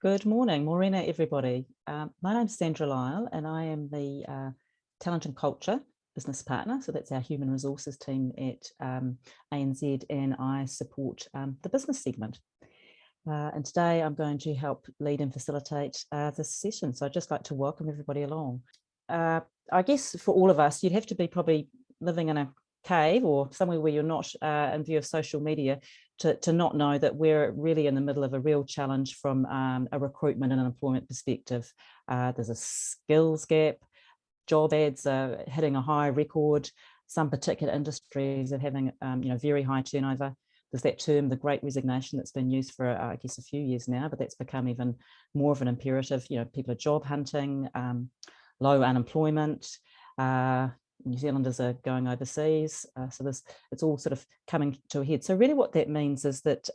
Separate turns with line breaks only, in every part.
Good morning, Morena, everybody. My name's Sandra Lyle, and I am the Talent and Culture Business Partner. So that's our human resources team at ANZ, and I support the business segment. And today I'm going to help lead and facilitate this session. So I'd just like to welcome everybody along. I guess for all of us, you'd have to be probably living in a cave or somewhere where you're not in view of social media to not know that we're really in the middle of a real challenge from a recruitment and an employment perspective. There's a skills gap, job ads are hitting a high record, some particular industries are having very high turnover. There's that term, the Great Resignation, that's been used for, I guess, a few years now, but that's become even more of an imperative. People are job hunting, low unemployment, New Zealanders are going overseas, so it's all sort of coming to a head. So really what that means is that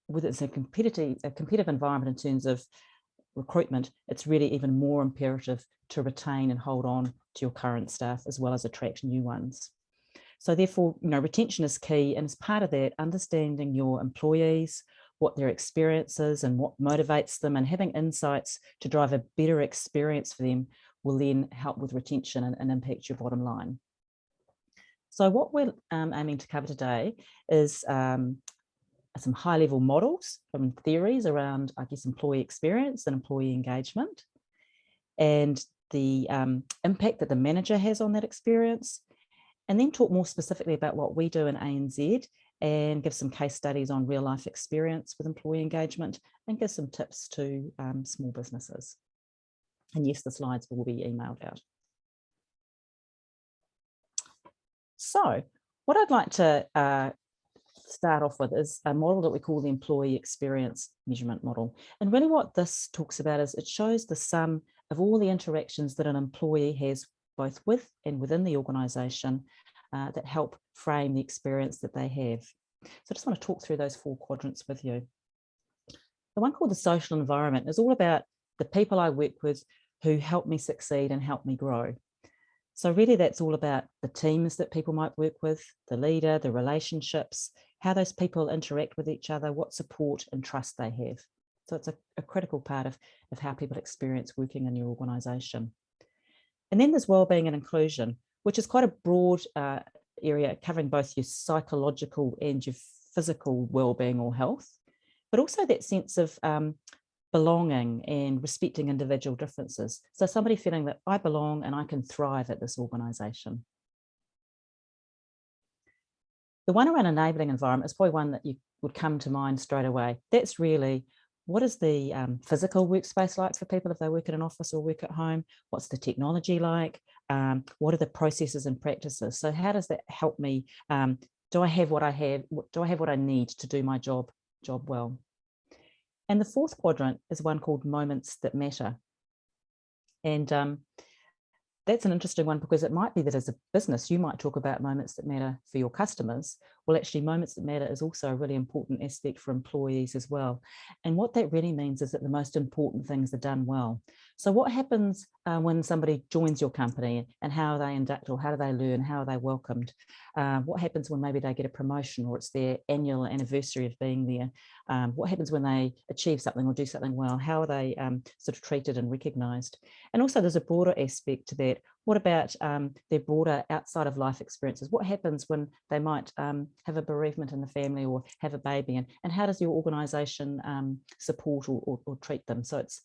with it's a competitive environment in terms of recruitment, it's really even more imperative to retain and hold on to your current staff as well as attract new ones. So therefore, retention is key, and as part of that, understanding your employees, what their experience is and what motivates them, and having insights to drive a better experience for them will then help with retention and impact your bottom line. So what we're aiming to cover today is some high-level models from theories around, I guess, employee experience and employee engagement, and the impact that the manager has on that experience, and then talk more specifically about what we do in ANZ and give some case studies on real-life experience with employee engagement and give some tips to small businesses. And yes, the slides will be emailed out. So what I'd like to start off with is a model that we call the employee experience measurement model. And really what this talks about is it shows the sum of all the interactions that an employee has both with and within the organisation that help frame the experience that they have. So I just want to talk through those 4 quadrants with you. The one called the social environment is all about the people I work with who help me succeed and help me grow. So really that's all about the teams that people might work with, the leader, the relationships, how those people interact with each other, what support and trust they have. So it's a critical part of how people experience working in your organisation. And then there's wellbeing and inclusion, which is quite a broad area covering both your psychological and your physical wellbeing or health, but also that sense of belonging and respecting individual differences. So somebody feeling that I belong and I can thrive at this organisation. The one around enabling environment is probably one that you would come to mind straight away. That's really, what is the physical workspace like for people if they work in an office or work at home? What's the technology like? What are the processes and practices? So how does that help me? Do I have what I have? Do I have what I need to do my job well? And the 4th quadrant is one called moments that matter. And that's an interesting one because it might be that as a business, you might talk about moments that matter for your customers. Well, actually, moments that matter is also a really important aspect for employees as well. And what that really means is that the most important things are done well. So what happens when somebody joins your company, and how are they inducted, or how do they learn, how are they welcomed? What happens when maybe they get a promotion or it's their annual anniversary of being there? What happens when they achieve something or do something well? How are they sort of treated and recognised? And also there's a broader aspect to that. What about their broader outside of life experiences? What happens when they might have a bereavement in the family or have a baby? And how does your organisation support or treat them? So it's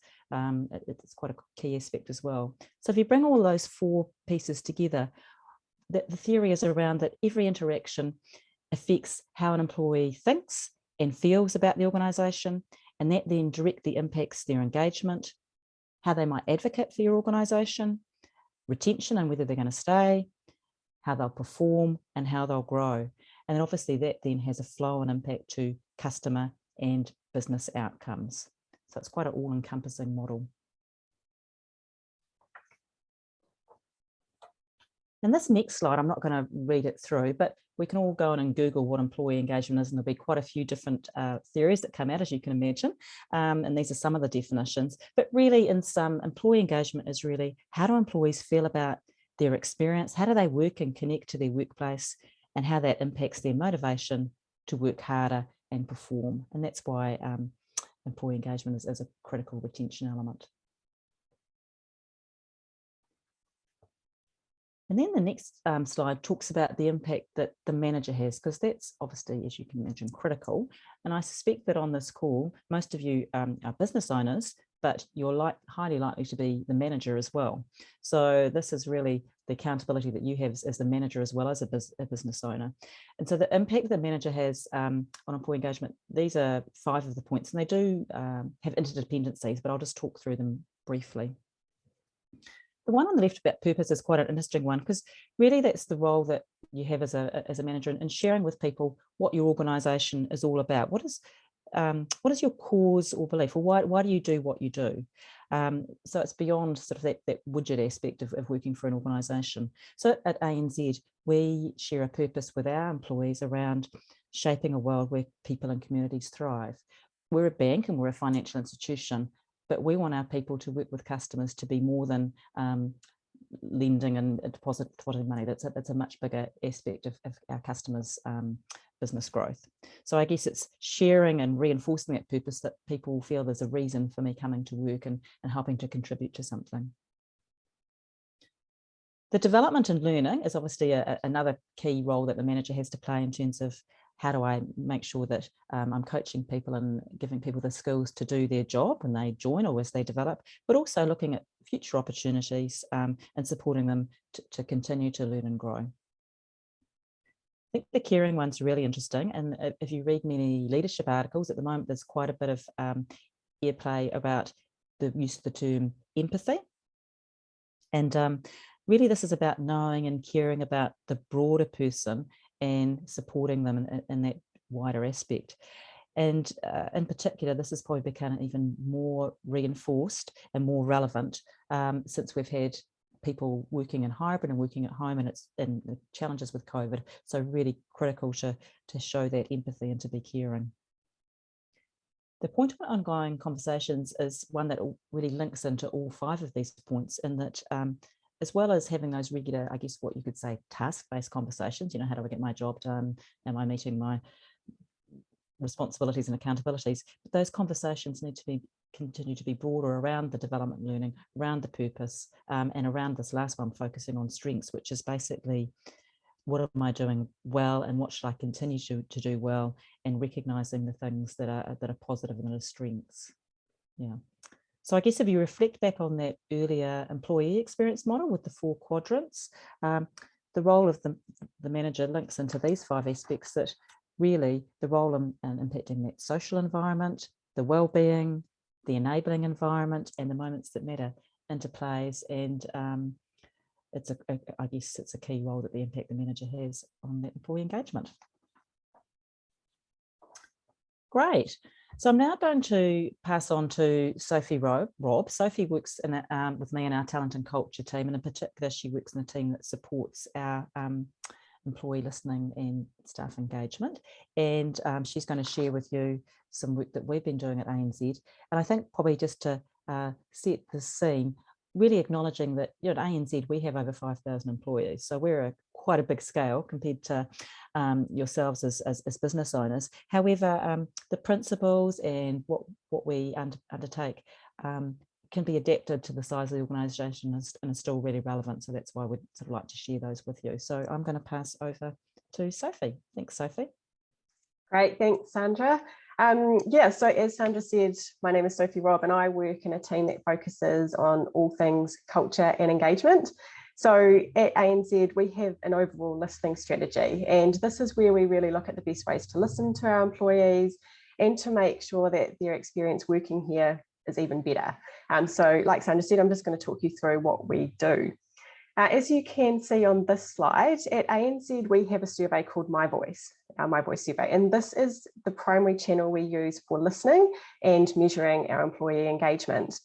quite a key aspect as well. So if you bring all those 4 pieces together, the theory is around that every interaction affects how an employee thinks and feels about the organisation, and that then directly impacts their engagement, how they might advocate for your organisation, retention and whether they're going to stay, how they'll perform and how they'll grow. And then obviously that then has a flow and impact to customer and business outcomes. So it's quite an all-encompassing model. And this next slide, I'm not going to read it through, but we can all go on and Google what employee engagement is, and there'll be quite a few different theories that come out, as you can imagine. And these are some of the definitions. But really, in sum, employee engagement is really how do employees feel about their experience? How do they work and connect to their workplace? And how that impacts their motivation to work harder and perform. And that's why employee engagement as a critical retention element. And then the next slide talks about the impact that the manager has, because that's obviously, as you can imagine, critical. And I suspect that on this call, most of you are business owners, but you're highly likely to be the manager as well. So this is really the accountability that you have as the manager as well as a business owner. And so the impact the manager has on employee engagement, these are 5 of the points, and they do have interdependencies, but I'll just talk through them briefly. The one on the left about purpose is quite an interesting one, because really that's the role that you have as a manager, and sharing with people what your organisation is all about. What is your cause or belief, or why do you do what you do? So it's beyond sort of that widget aspect of working for an organisation. So at ANZ, we share a purpose with our employees around shaping a world where people and communities thrive. We're a bank and we're a financial institution, but we want our people to work with customers to be more than lending and depositing money. That's a much bigger aspect of our customers' business growth. So I guess it's sharing and reinforcing that purpose, that people feel there's a reason for me coming to work and helping to contribute to something. The development and learning is obviously another key role that the manager has to play in terms of how do I make sure that I'm coaching people and giving people the skills to do their job when they join or as they develop, but also looking at future opportunities and supporting them to continue to learn and grow. I think the caring one's really interesting, and if you read many leadership articles at the moment, there's quite a bit of airplay about the use of the term empathy. And really this is about knowing and caring about the broader person and supporting them in that wider aspect. And in particular, this has probably become even more reinforced and more relevant since we've had people working in hybrid and working at home, and the challenges with COVID. So really critical to show that empathy and to be caring. The point of ongoing conversations is one that really links into all 5 of these points, in that as well as having those regular, I guess what you could say, task-based conversations, how do I get my job done? Am I meeting my responsibilities and accountabilities? But those conversations need to continue to be broader around the development and learning, around the purpose, and around this last one, focusing on strengths, which is basically, what am I doing well and what should I continue to do well, and recognising the things that are positive and that are strengths. Yeah. So I guess if you reflect back on that earlier employee experience model with the 4 quadrants, the role of the manager links into these 5 aspects, that really the role in impacting that social environment, the well-being, the enabling environment, and the moments that matter interplays. And I guess it's a key role that the impact the manager has on that employee engagement. Great. So I'm now going to pass on to Sophie Robb. Sophie works with me in our talent and culture team, and in particular, she works in a team that supports our employee listening and staff engagement. And she's going to share with you some work that we've been doing at ANZ. And I think probably just to set the scene, really acknowledging that at ANZ we have over 5,000 employees, so we're quite a big scale compared to yourselves as business owners. However, the principles and what we undertake can be adapted to the size of the organisation and are still really relevant. So that's why we'd sort of like to share those with you. So I'm going to pass over to Sophie. Thanks, Sophie.
Great, thanks, Sandra. So as Sandra said, my name is Sophie Robb, and I work in a team that focuses on all things culture and engagement. So at ANZ, we have an overall listening strategy, and this is where we really look at the best ways to listen to our employees and to make sure that their experience working here is even better. So like Sandra said, I'm just going to talk you through what we do. As you can see on this slide, at ANZ, we have a survey called My Voice, our My Voice survey, and this is the primary channel we use for listening and measuring our employee engagement.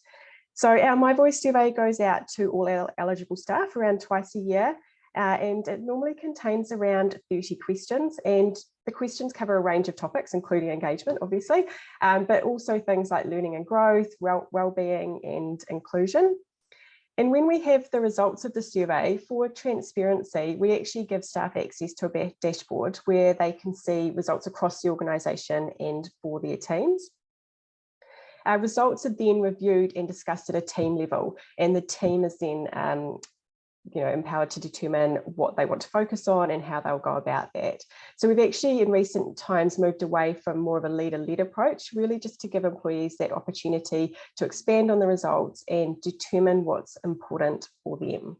So our My Voice survey goes out to all our eligible staff around twice a year, and it normally contains around 30 questions, and the questions cover a range of topics, including engagement, obviously, but also things like learning and growth, well-being and inclusion. And when we have the results of the survey, for transparency, we actually give staff access to a dashboard where they can see results across the organisation and for their teams. Results are then reviewed and discussed at a team level, and the team is then empowered to determine what they want to focus on and how they'll go about that. So we've actually in recent times moved away from more of a leader-led approach, really just to give employees that opportunity to expand on the results and determine what's important for them.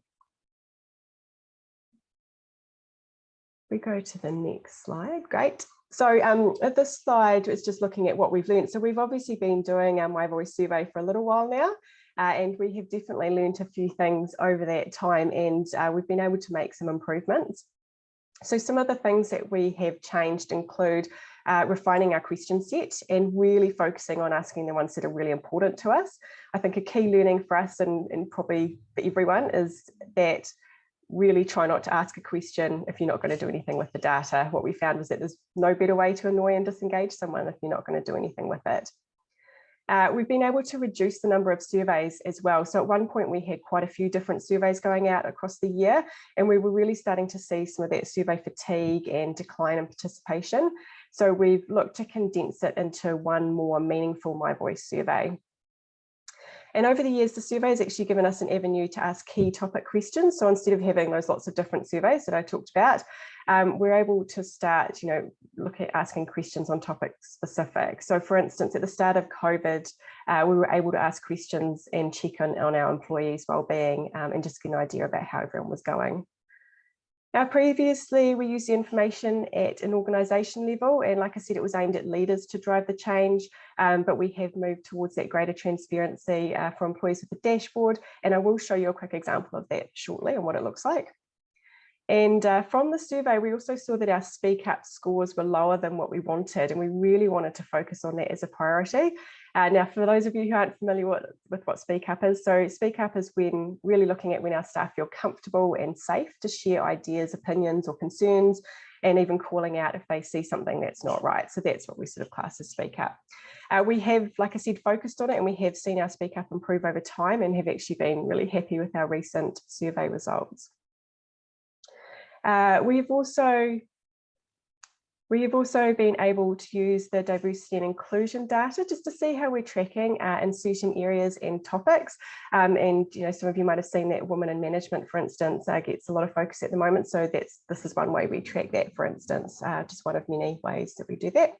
We go to the next slide. Great. So at this slide, it's just looking at what we've learned. So we've obviously been doing our My Voice survey for a little while now, and we have definitely learned a few things over that time, and we've been able to make some improvements. So some of the things that we have changed include refining our question set and really focusing on asking the ones that are really important to us. I think a key learning for us and probably for everyone is that really try not to ask a question if you're not going to do anything with the data. What we found was that there's no better way to annoy and disengage someone if you're not going to do anything with it. We've been able to reduce the number of surveys as well. So at one point we had quite a few different surveys going out across the year, and we were really starting to see some of that survey fatigue and decline in participation. So we've looked to condense it into one more meaningful My Voice survey. And over the years, the survey has actually given us an avenue to ask key topic questions. So instead of having those lots of different surveys that I talked about, we're able to start, look at asking questions on topic specific. So for instance, at the start of COVID, we were able to ask questions and check on our employees' wellbeing and just get an idea about how everyone was going. Now, previously, we used the information at an organisation level, and like I said, it was aimed at leaders to drive the change, but we have moved towards that greater transparency for employees with a dashboard, and I will show you a quick example of that shortly and what it looks like. And from the survey, we also saw that our Speak Up scores were lower than what we wanted, and we really wanted to focus on that as a priority. Now, for those of you who aren't familiar with what Speak Up is, so Speak Up is when really looking at when our staff feel comfortable and safe to share ideas, opinions or concerns, and even calling out if they see something that's not right. So that's what we sort of class as Speak Up. We have, like I said, focused on it, and we have seen our Speak Up improve over time and have actually been really happy with our recent survey results. We have also been able to use the diversity and inclusion data just to see how we're tracking in certain areas and topics. And some of you might have seen that women in management, for instance, gets a lot of focus at the moment. So this is one way we track that, for instance, just one of many ways that we do that.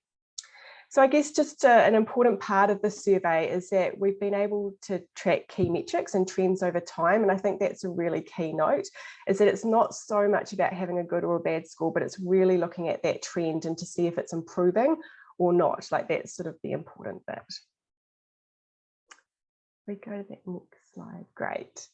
So I guess just an important part of the survey is that we've been able to track key metrics and trends over time. And I think that's a really key note, is that it's not so much about having a good or a bad score, but it's really looking at that trend and to see if it's improving or not. Like that's sort of the important bit. We go to that next slide. Great.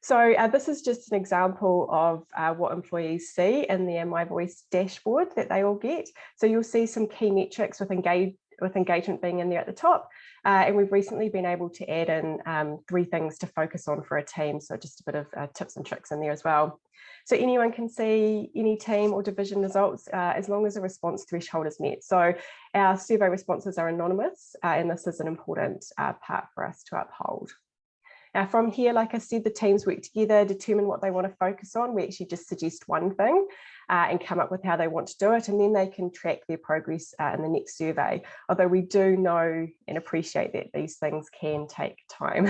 So this is just an example of what employees see in their My Voice dashboard that they all get. So you'll see some key metrics with engagement being in there at the top. And we've recently been able to add in 3 things to focus on for a team. So just a bit of tips and tricks in there as well. So anyone can see any team or division results as long as the response threshold is met. So our survey responses are anonymous, and this is an important part for us to uphold. Now from here, like I said, the teams work together, determine what they want to focus on. We actually just suggest one thing and come up with how they want to do it, and then they can track their progress in the next survey. Although we do know and appreciate that these things can take time.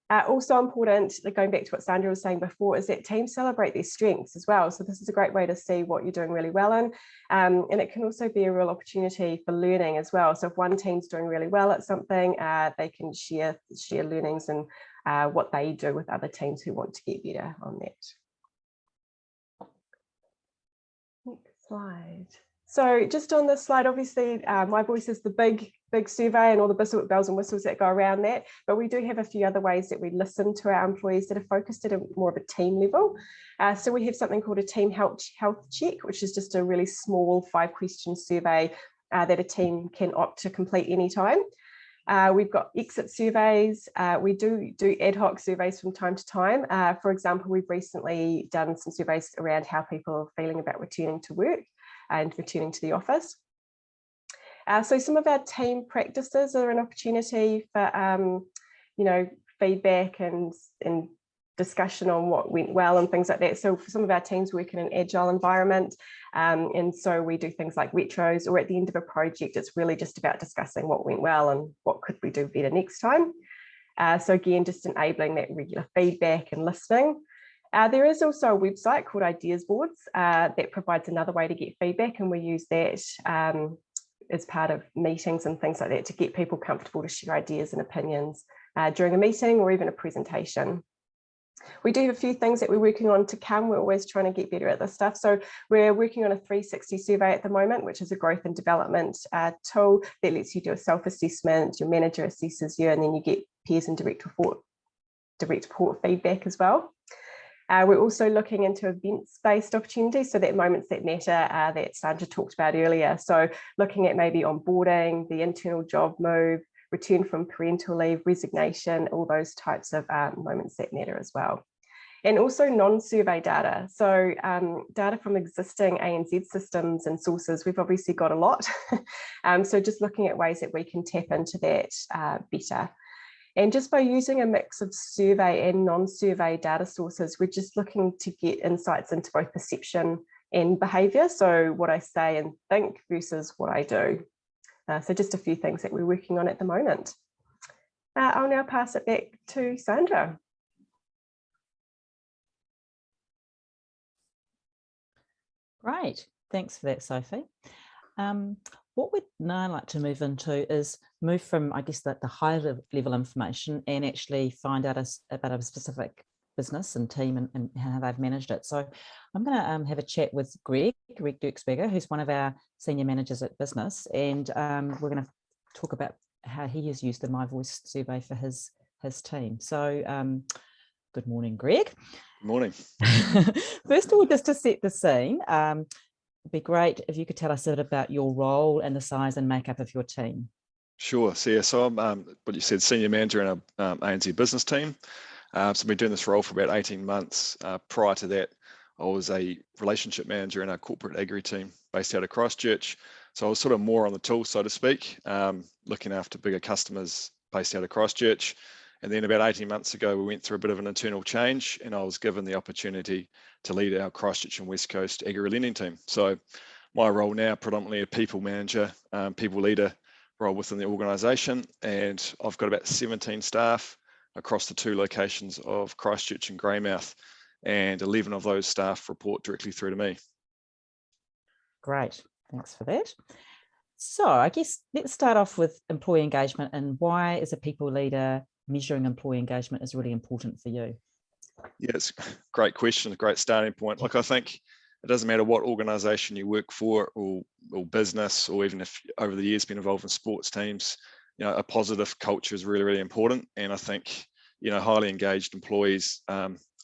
Also important, going back to what Sandra was saying before, is that teams celebrate their strengths as well. So this is a great way to see what you're doing really well in. And it can also be a real opportunity for learning as well. So if one team's doing really well at something, they can share learnings and what they do with other teams who want to get better on that. Next slide. So just on this slide, obviously, My Voice is the big survey and all the bells and whistles that go around that. But we do have a few other ways that we listen to our employees that are focused at more of a team level. So we have something called a team health check, which is just a really small 5-question survey that a team can opt to complete anytime. We've got exit surveys. We do ad hoc surveys from time to time. For example, we've recently done some surveys around how people are feeling about returning to work and returning to the office. So some of our team practices are an opportunity for feedback and discussion on what went well and things like that. So some of our teams work in an agile environment, and so we do things like retros, or at the end of a project, it's really just about discussing what went well and what could we do better next time. So again, just enabling that regular feedback and listening. There is also a website called Ideas Boards that provides another way to get feedback, and we use that as part of meetings and things like that to get people comfortable to share ideas and opinions during a meeting or even a presentation. We do have a few things that we're working on to come. We're always trying to get better at this stuff. So we're working on a 360 survey at the moment, which is a growth and development tool that lets you do a self-assessment. Your manager assesses you, and then you get peers and direct report feedback as well. We're also looking into events-based opportunities, so that moments that matter that Sandra talked about earlier. So looking at maybe onboarding, the internal job move, return from parental leave, resignation, all those types of moments that matter as well. And also non-survey data. So data from existing ANZ systems and sources, we've obviously got a lot. So just looking at ways that we can tap into that better. And just by using a mix of survey and non-survey data sources, we're just looking to get insights into both perception and behaviour. So what I say and think versus what I do. So just a few things that we're working on at the moment. I'll now pass it back to Sandra.
Great, thanks for that, Sophie. What we'd now like to move into is move from, I guess, the high level information and actually find out about a specific business and team and how they've managed it. So I'm going to have a chat with Greg Dirksberger, who's one of our senior managers at business, and we're going to talk about how he has used the My Voice survey for his team. So good morning, Greg.
Good morning.
First of all, just to set the scene, it'd be great if you could tell us a bit about your role and the size and makeup of your team.
Sure. So I'm, what you said, senior manager in our ANZ business team. So I've been doing this role for about 18 months. Prior to that, I was a relationship manager in our corporate agri team based out of Christchurch. So I was sort of more on the tools, so to speak, looking after bigger customers based out of Christchurch. And then about 18 months ago, we went through a bit of an internal change, and I was given the opportunity to lead our Christchurch and West Coast agri lending team. So my role now, predominantly a people manager, people leader role within the organisation, and I've got about 17 staff across the 2 locations of Christchurch and Greymouth, and 11 of those staff report directly through to me.
Great, thanks for that. So I guess let's start off with employee engagement, and why, as a people leader, measuring employee engagement is really important for you.
Yeah, it's a great question, a great starting point. Like, I think it doesn't matter what organisation you work for, or business, or even if over the years been involved in sports teams, a positive culture is really, really important. And I think, highly engaged employees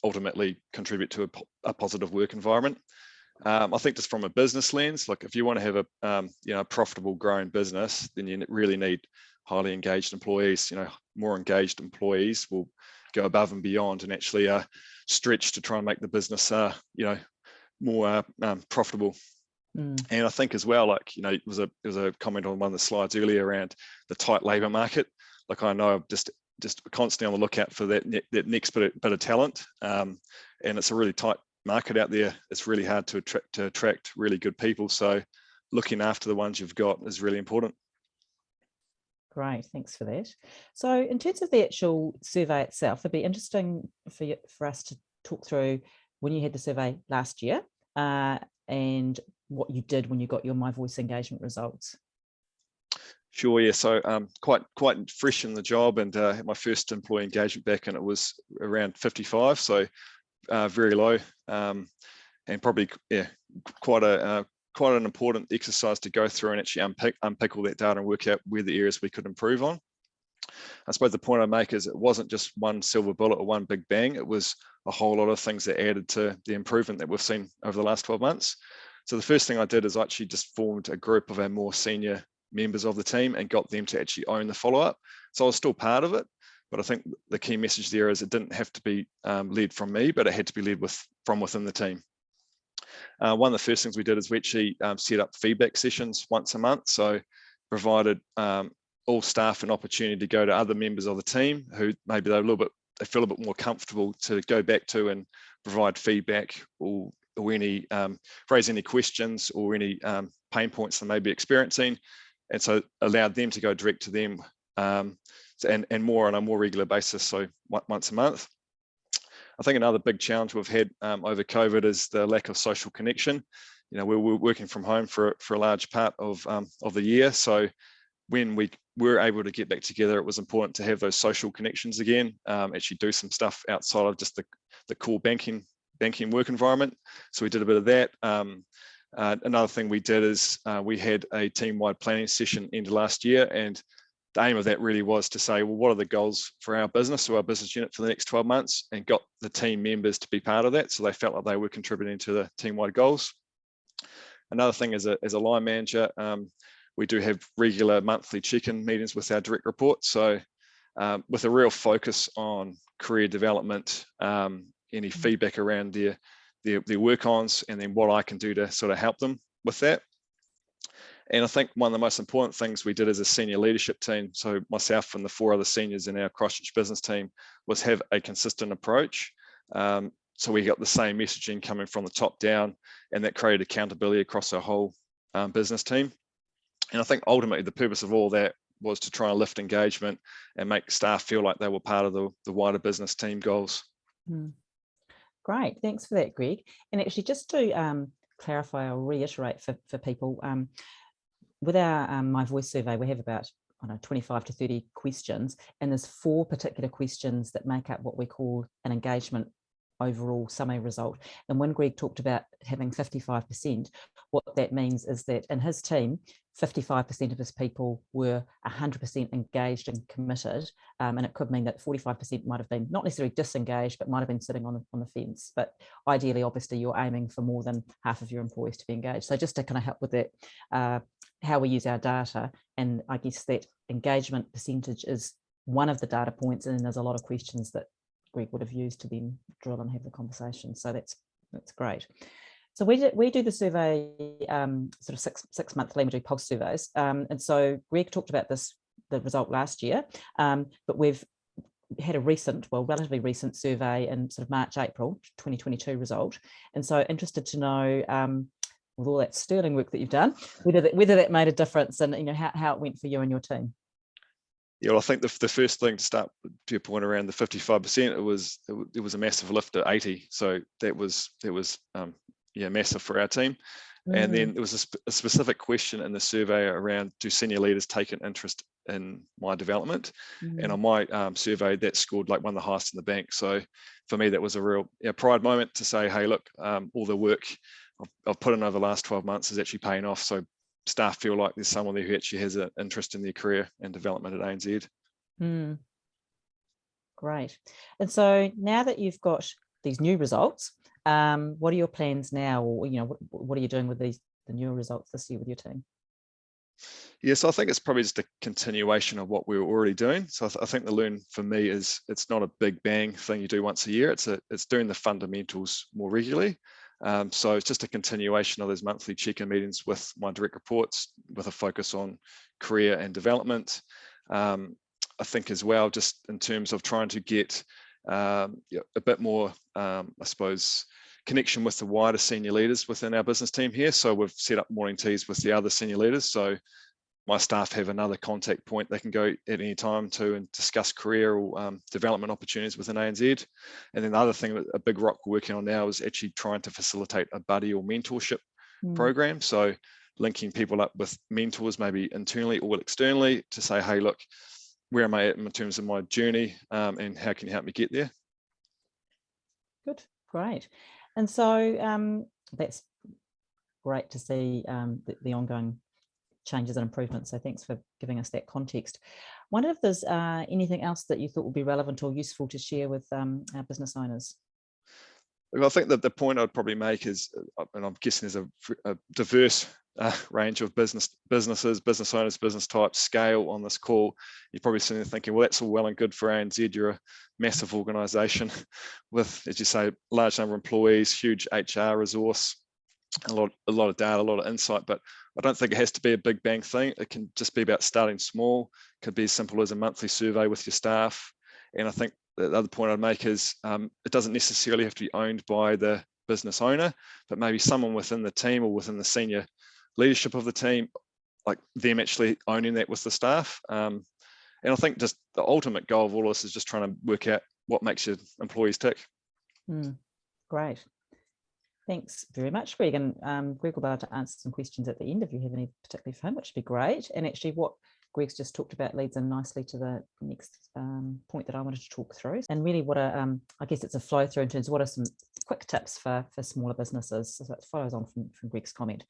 ultimately contribute to a positive work environment. I think just from a business lens, like if you want to have a profitable, growing business, then you really need highly engaged employees. More engaged employees will go above and beyond and actually stretch to try and make the business, more profitable. And I think as well, like, it was a comment on one of the slides earlier around the tight labour market. Like, I know I'm just constantly on the lookout for that next bit of talent, and it's a really tight market out there. It's really hard to attract really good people. So looking after the ones you've got is really important.
Great, thanks for that. So in terms of the actual survey itself, it'd be interesting for us to talk through when you had the survey last year and what you did when you got your My Voice engagement results.
Sure, yeah. So quite fresh in the job, and had my first employee engagement back, and it was around 55, so very low, and probably quite an important exercise to go through and actually unpick all that data and work out where the areas we could improve on. I suppose the point I make is it wasn't just one silver bullet or one big bang. It was a whole lot of things that added to the improvement that we've seen over the last 12 months. So the first thing I did is I actually just formed a group of our more senior members of the team and got them to actually own the follow-up. So I was still part of it, but I think the key message there is it didn't have to be led from me, but it had to be led from within the team. One of the first things we did is we actually set up feedback sessions once a month. So provided all staff an opportunity to go to other members of the team who maybe they're a little bit they feel a bit more comfortable to go back to and provide feedback or any raise any questions or any pain points they may be experiencing, and so allowed them to go direct to them and more on a more regular basis, so once a month. I think another big challenge we've had over COVID is the lack of social connection. You know, we're working from home for a large part of the year, so when we were able to get back together, it was important to have those social connections again, actually do some stuff outside of just the core banking work environment. So we did a bit of that. Another thing we did is we had a team-wide planning session end of last year, and the aim of that really was to say, well, what are the goals for our business or our business unit for the next 12 months, and got the team members to be part of that, so they felt like they were contributing to the team-wide goals. Another thing as a line manager, we do have regular monthly check-in meetings with our direct reports. So with a real focus on career development, any feedback around their work-ons, and then what I can do to sort of help them with that. And I think one of the most important things we did as a senior leadership team, so myself and the 4 other seniors in our Christchurch business team, was have a consistent approach. So we got the same messaging coming from the top down, and that created accountability across our whole business team. And I think ultimately the purpose of all that was to try and lift engagement and make staff feel like they were part of the wider business team goals.
Great, thanks for that, Greg. And actually, just to clarify or reiterate for people, with our My Voice survey, we have about 25 to 30 questions, and there's 4 particular questions that make up what we call an engagement overall summary result. And when Greg talked about having 55%, what that means is that in his team, 55% of his people were 100% engaged and committed, and it could mean that 45% might have been not necessarily disengaged, but might have been sitting on the fence. But ideally, obviously, you're aiming for more than half of your employees to be engaged. So just to kind of help with that, how we use our data, and I guess that engagement percentage is one of the data points, and then there's a lot of questions that Greg would have used to then drill and have the conversation. So that's great. So we do the survey sort of six monthly. We do pulse surveys, and so Greg talked about the result last year, but we've had a relatively recent survey in sort of March, April 2022 result, and so interested to know, with all that sterling work that you've done, whether that made a difference, and how it went for you and your team.
Yeah, well, I think the first thing to start to your point around the 55%, it was a massive lift at 80, so that was massive for our team. And then there was a specific question in the survey around, do senior leaders take an interest in my development? And on my survey, that scored like one of the highest in the bank. So for me, that was a real pride moment to say, hey, look, all the work I've put in over the last 12 months is actually paying off. So staff feel like there's someone there who actually has an interest in their career and development at ANZ.
Great. And so now that you've got these new results, what are your plans now, or what are you doing with the new results this year with your team?
Yeah, so I think it's probably just a continuation of what we were already doing. So I think the learn for me is it's not a big bang thing you do once a year. It's doing the fundamentals more regularly. So it's just a continuation of those monthly check-in meetings with my direct reports, with a focus on career and development. I think as well, just in terms of trying to get a bit more, I suppose, connection with the wider senior leaders within our business team here. So we've set up morning teas with the other senior leaders. So my staff have another contact point they can go at any time to and discuss career or development opportunities within ANZ. And then the other thing, a big rock we're working on now is actually trying to facilitate a buddy or mentorship program. So linking people up with mentors, maybe internally or externally, to say, hey, look, where am I at in terms of my journey, and how can you help me get there?
Good, great. And so that's great to see the ongoing changes and improvements. So thanks for giving us that context. I wonder if there's anything else that you thought would be relevant or useful to share with our business owners.
Well, I think that the point I'd probably make is, and I'm guessing there's a diverse range of businesses, business owners, business types, scale on this call. You're probably sitting there thinking, well, that's all well and good for ANZ. You're a massive organisation with, as you say, large number of employees, huge HR resource, a lot of data, a lot of insight. But I don't think it has to be a big bang thing. It can just be about starting small. It could be as simple as a monthly survey with your staff. And I think the other point I'd make is it doesn't necessarily have to be owned by the business owner, but maybe someone within the team or within the senior leadership of the team, like them actually owning that with the staff. And I think just the ultimate goal of all of this is just trying to work out what makes your employees tick.
Great. Thanks very much, Greg. And Greg will be able to answer some questions at the end if you have any particularly for him, which would be great. And actually what Greg's just talked about leads in nicely to the next point that I wanted to talk through. And really what I guess it's a flow through in terms of what are some quick tips for smaller businesses. So it follows on from Greg's comment.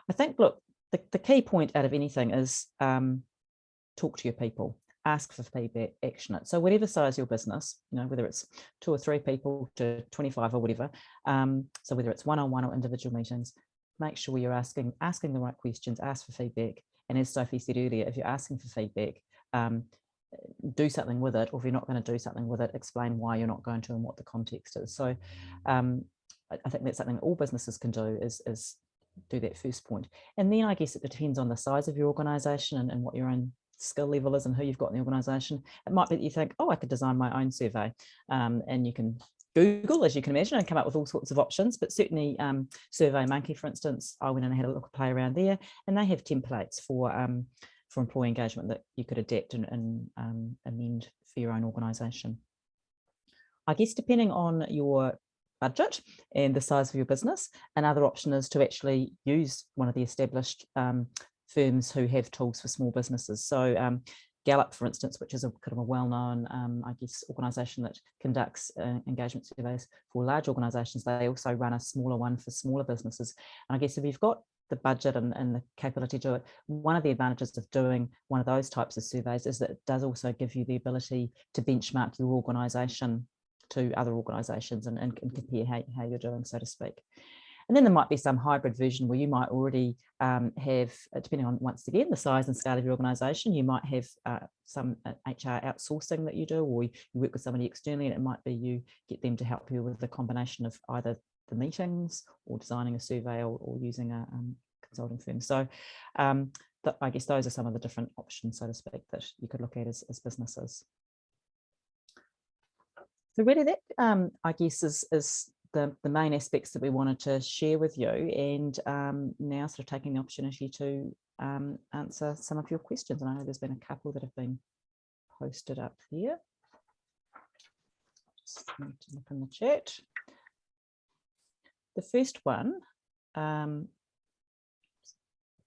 I think, look, the key point out of anything is talk to your people. Ask for feedback, action it. So whatever size your business, whether it's 2 or 3 people to 25 or whatever, so whether it's one-on-one or individual meetings, make sure you're asking the right questions, ask for feedback. And as Sophie said earlier, if you're asking for feedback, do something with it, or if you're not going to do something with it, explain why you're not going to and what the context is. So I think that's something all businesses can do is do that first point. And then I guess it depends on the size of your organisation and what your own skill level is and who you've got in the organisation. It might be that you think, oh, I could design my own survey, and you can Google, as you can imagine, and come up with all sorts of options. But certainly SurveyMonkey, for instance, I went and had a look, play around there, and they have templates for employee engagement that you could adapt and amend for your own organisation. I guess depending on your budget and the size of your business, another option is to actually use one of the established firms who have tools for small businesses. So Gallup, for instance, which is a kind of a well-known, I guess, organisation that conducts engagement surveys for large organisations, they also run a smaller one for smaller businesses. And I guess if you've got the budget and the capability to do it, one of the advantages of doing one of those types of surveys is that it does also give you the ability to benchmark your organisation to other organisations and compare how you're doing, so to speak. And then there might be some hybrid version where you might already have, depending on, once again, the size and scale of your organisation, you might have some HR outsourcing that you do, or you work with somebody externally, and it might be you get them to help you with the combination of either the meetings or designing a survey or using a consulting firm. So I guess those are some of the different options, so to speak, that you could look at as businesses. So really that, I guess, is the main aspects that we wanted to share with you, and now sort of taking the opportunity to answer some of your questions. And I know there's been a couple that have been posted up here. Just need to look in the chat. The first one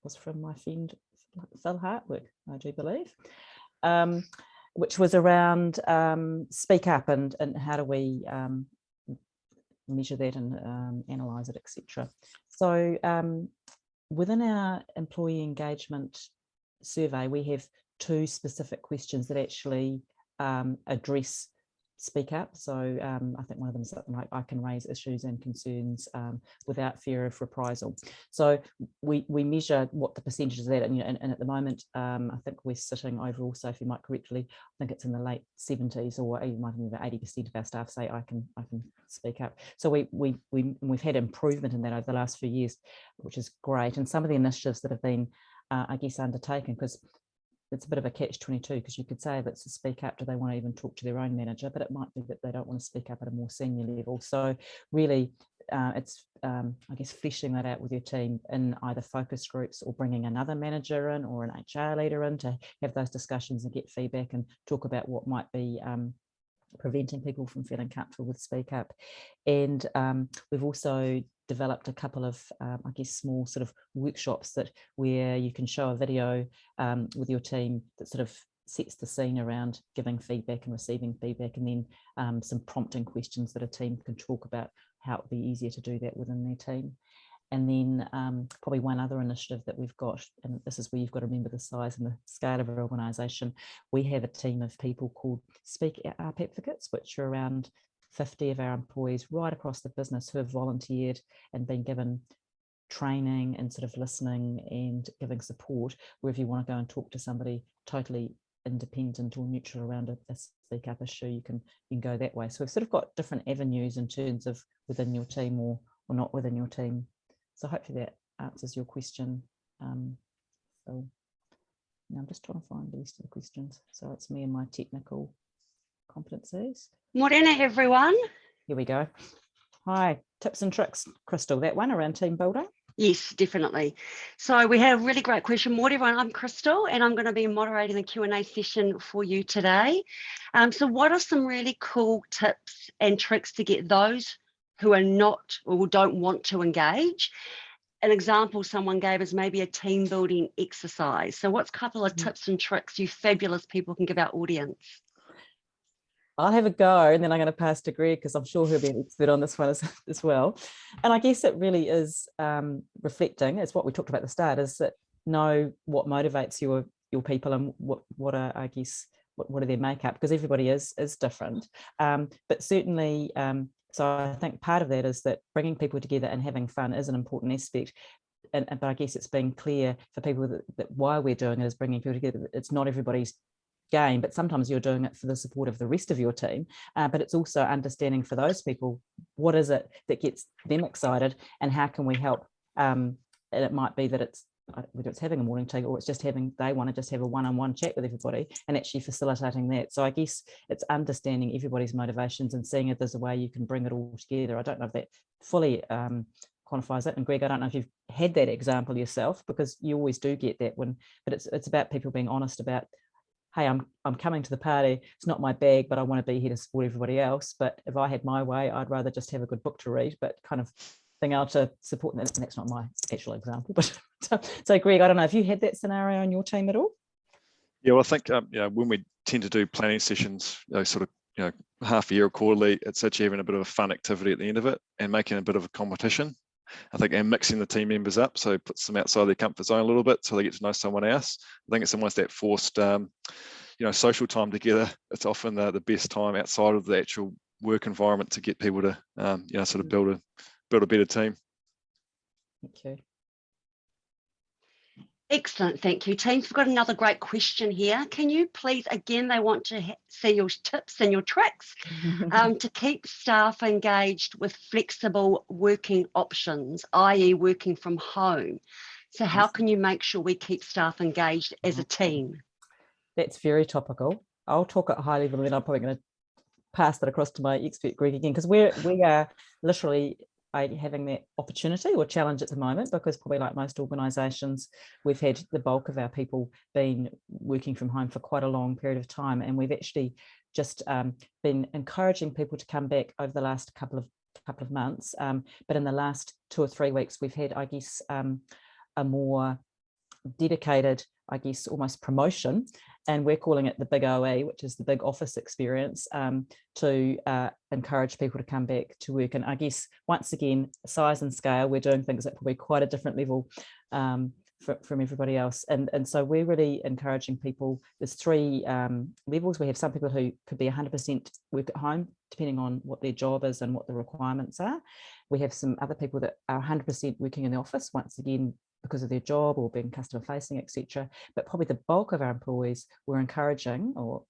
was from my friend Phil Hartwick, I do believe, which was around Speak Up and how do we measure that and analyse it, etc. So within our employee engagement survey, we have 2 specific questions that actually address Speak Up. So I think one of them is something like, I can raise issues and concerns without fear of reprisal. So we measure what the percentage is that, and at the moment I think we're sitting overall, Sophie might correctly, I think it's in the late 70s, or even might be about 80% of our staff say I can speak up. So we've had improvement in that over the last few years, which is great. And some of the initiatives that have been I guess undertaken, because it's a bit of a catch-22, because you could say if it's a speak up, do they want to even talk to their own manager? But it might be that they don't want to speak up at a more senior level. So really it's, I guess, fleshing that out with your team in either focus groups or bringing another manager in or an HR leader in to have those discussions and get feedback and talk about what might be preventing people from feeling comfortable with Speak Up. And we've also developed a couple of, I guess, small sort of workshops where you can show a video with your team that sort of sets the scene around giving feedback and receiving feedback, and then some prompting questions that a team can talk about how it would be easier to do that within their team. And then probably one other initiative that we've got, and this is where you've got to remember the size and the scale of our organisation, we have a team of people called Speak Up Advocates, which are around 50 of our employees right across the business who have volunteered and been given training and sort of listening and giving support, where if you want to go and talk to somebody totally independent or neutral around a Speak Up issue, you can go that way. So we've sort of got different avenues in terms of within your team or not within your team. So hopefully that answers your question. So now I'm just trying to find the rest of the questions. So it's me and my technical competencies.
Morena, everyone.
Here we go. Hi, tips and tricks, Crystal, that one around team building?
Yes, definitely. So we had a really great question. Morning, everyone. I'm Crystal, and I'm going to be moderating the Q&A session for you today. So what are some really cool tips and tricks to get those who are not or don't want to engage? An example someone gave is maybe a team building exercise. So what's a couple of tips and tricks you fabulous people can give our audience?
I'll have a go, and then I'm going to pass to Greg because I'm sure he'll be an expert on this one as well. And I guess it really is reflecting, it's what we talked about at the start, is that know what motivates your people and what are, I guess, what are their makeup, because everybody is different. But certainly, so I think part of that is that bringing people together and having fun is an important aspect. But I guess it's being clear for people that why we're doing it is bringing people together. It's not everybody's game, but sometimes you're doing it for the support of the rest of your team, but it's also understanding for those people what is it that gets them excited and how can we help, and it might be that it's whether it's having a morning tea or it's just they want to just have a one-on-one chat with everybody and actually facilitating that. So I guess it's understanding everybody's motivations and seeing if there's a way you can bring it all together. I don't know if that fully quantifies it, and Greg, I don't know if you've had that example yourself, because you always do get that but it's about people being honest about, hey, I'm coming to the party, it's not my bag, but I want to be here to support everybody else. But if I had my way, I'd rather just have a good book to read, but kind of being able to support them. That's not my actual example. But so Greg, I don't know if you had that scenario on your team at all?
Yeah, well, I think when we tend to do planning sessions, sort of half a year or quarterly, it's actually having a bit of a fun activity at the end of it and making a bit of a competition. I think, and mixing the team members up, so it puts them outside their comfort zone a little bit, so they get to know someone else. I think it's almost that forced, social time together. It's often the best time outside of the actual work environment to get people to, sort of build a better team.
Thank you.
Excellent, thank you. Teams, we've got another great question here. Can you please, again, they want to see your tips and your tricks to keep staff engaged with flexible working options, i.e. working from home. So how can you make sure we keep staff engaged as a team?
That's very topical. I'll talk at a high level, and then I'm probably going to pass that across to my expert Greg again, because we are literally having that opportunity or challenge at the moment, because probably like most organisations, we've had the bulk of our people been working from home for quite a long period of time, and we've actually just been encouraging people to come back over the last couple of months. But in the last 2 or 3 weeks, we've had, I guess, a more dedicated, I guess, almost promotion, and we're calling it the big OE, which is the big office experience, to encourage people to come back to work. And I guess, once again, size and scale, we're doing things at probably quite a different level from everybody else. And so we're really encouraging people. There's 3 levels. We have some people who could be 100% work at home, depending on what their job is and what the requirements are. We have some other people that are 100% working in the office, once again, because of their job or being customer facing, etc. But probably the bulk of our employees we're encouraging, or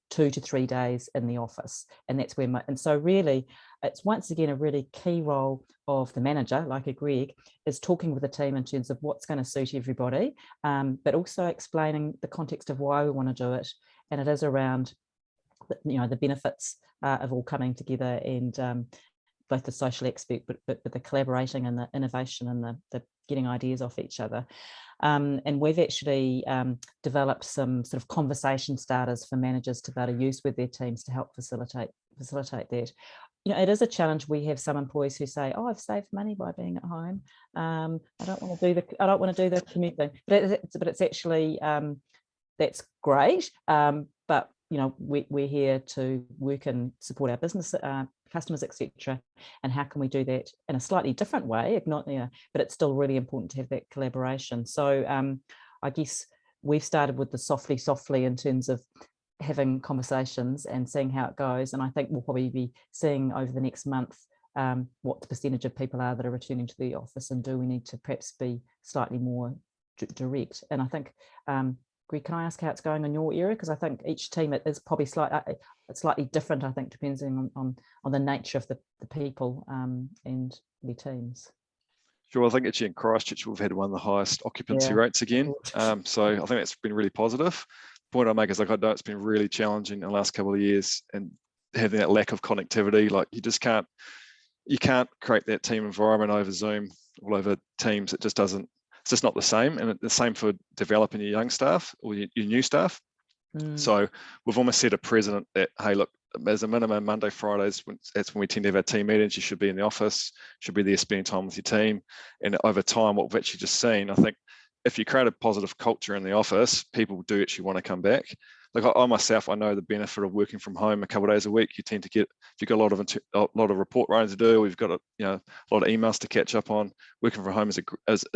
2 to 3 days in the office, and that's where and so really it's once again a really key role of the manager, like a Greg, is talking with the team in terms of what's going to suit everybody, but also explaining the context of why we want to do it, and it is around the benefits of all coming together, and both the social aspect, but the collaborating and the innovation and the getting ideas off each other. And we've actually developed some sort of conversation starters for managers to be able to use with their teams to help facilitate that. It is a challenge. We have some employees who say, "Oh, I've saved money by being at home. I don't want to do the commute thing." But it's actually that's great. But we're here to work and support our business customers, etc. And how can we do that in a slightly different way? But it's still really important to have that collaboration. So I guess we've started with the softly in terms of having conversations and seeing how it goes. And I think we'll probably be seeing over the next month what the percentage of people are that are returning to the office, and do we need to perhaps be slightly more direct. And I think Greg, can I ask how it's going on your area? Because I think each team is probably slightly different, I think, depending on the nature of the people and the teams.
Sure, I think actually in Christchurch we've had one of the highest occupancy rates again. So I think that's been really positive. point I make is, like, I know it's been really challenging in the last couple of years, and having that lack of connectivity, like you can't create that team environment over Zoom, all over Teams. It just doesn't, it's just not the same. And the same for developing your young staff or your new staff. So we've almost set a precedent that, hey, look, as a minimum, Monday, Fridays, that's when we tend to have our team meetings. You should be in the office, should be there spending time with your team. And over time, what we've actually just seen, I think, if you create a positive culture in the office, people do actually want to come back. Like I myself, I know the benefit of working from home a couple of days a week. You tend to get, if you've got a lot of report writing to do, we've got a lot of emails to catch up on. Working from home is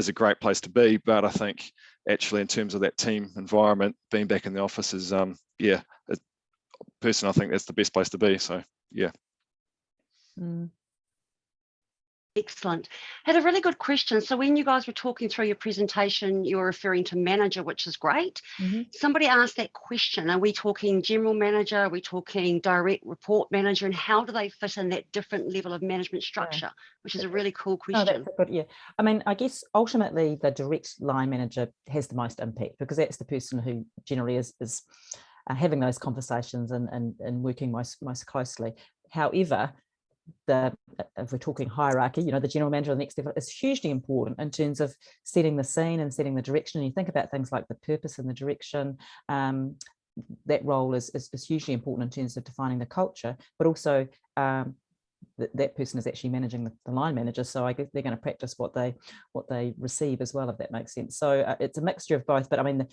a great place to be, but I think actually in terms of that team environment, being back in the office is personally, I think that's the best place to be. So yeah.
Excellent. Had a really good question. So when you guys were talking through your presentation, you were referring to manager, which is great. Somebody asked that question. Are we talking general manager? Are we talking direct report manager? And how do they fit in that different level of management structure? Which is a really cool question.
That's good, I mean, I guess ultimately the direct line manager has the most impact, because that's the person who generally is having those conversations and working most closely. However, if we're talking hierarchy, the general manager on the next level is hugely important in terms of setting the scene and setting the direction. And you think about things like the purpose and the direction. That role is hugely important in terms of defining the culture, but also that person is actually managing the line manager, so I guess they're going to practice what they receive as well, if that makes sense. So it's a mixture of both, but I mean